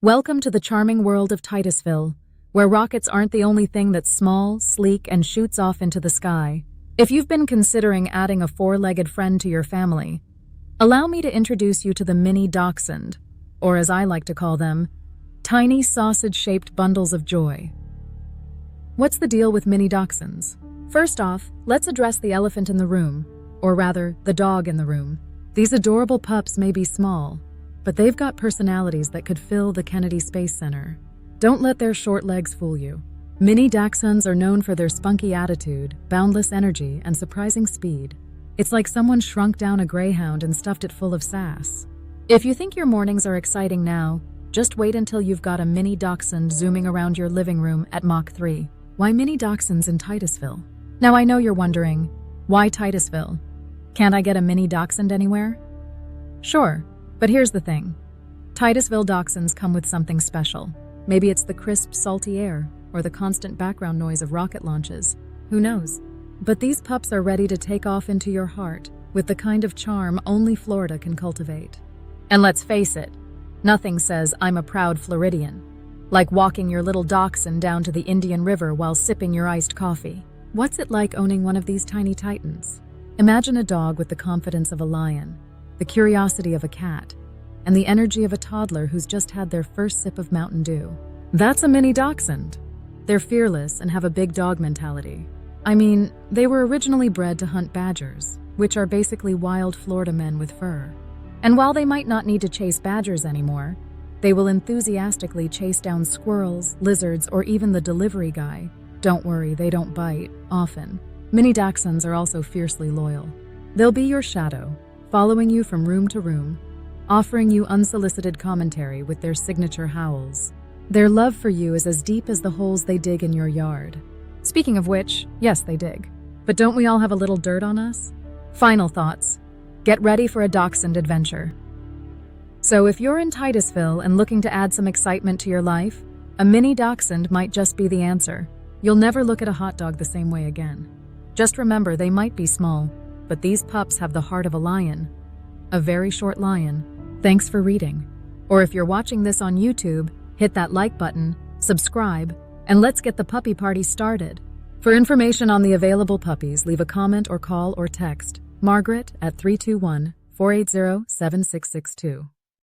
Welcome to the charming world of Titusville, where rockets aren't the only thing that's small, sleek, and shoots off into the sky. If you've been considering adding a four-legged friend to your family, allow me to introduce you to the mini Dachshund, or as I like to call them, tiny sausage-shaped bundles of joy. What's the deal with mini Dachshunds? First off, let's address the elephant in the room, or rather, the dog in the room. These adorable pups may be small, but they've got personalities that could fill the Kennedy Space Center. Don't let their short legs fool you. Mini Dachshunds are known for their spunky attitude, boundless energy, and surprising speed. It's like someone shrunk down a greyhound and stuffed it full of sass. If you think your mornings are exciting now, just wait until you've got a mini Dachshund zooming around your living room at Mach 3. Why mini Dachshunds in Titusville? Now I know you're wondering, why Titusville? Can't I get a mini Dachshund anywhere? Sure, but here's the thing. Titusville Dachshunds come with something special. Maybe it's the crisp, salty air, or the constant background noise of rocket launches. Who knows? But these pups are ready to take off into your heart with the kind of charm only Florida can cultivate. And let's face it, nothing says I'm a proud Floridian like walking your little Dachshund down to the Indian River while sipping your iced coffee. What's it like owning one of these tiny titans? Imagine a dog with the confidence of a lion, the curiosity of a cat, and the energy of a toddler who's just had their first sip of Mountain Dew. That's a mini Dachshund. They're fearless and have a big dog mentality. I mean, they were originally bred to hunt badgers, which are basically wild Florida men with fur. And while they might not need to chase badgers anymore, they will enthusiastically chase down squirrels, lizards, or even the delivery guy. Don't worry, they don't bite, often. Mini Dachshunds are also fiercely loyal. They'll be your shadow, following you from room to room, offering you unsolicited commentary with their signature howls. Their love for you is as deep as the holes they dig in your yard. Speaking of which, yes, they dig. But don't we all have a little dirt on us? Final thoughts. Get ready for a Dachshund adventure. So if you're in Titusville and looking to add some excitement to your life, a mini Dachshund might just be the answer. You'll never look at a hot dog the same way again. Just remember, they might be small, but these pups have the heart of a lion. A very short lion. Thanks for reading. Or if you're watching this on YouTube, hit that like button, subscribe, and let's get the puppy party started. For information on the available puppies, leave a comment or call or text Margaret at 321-480-7662.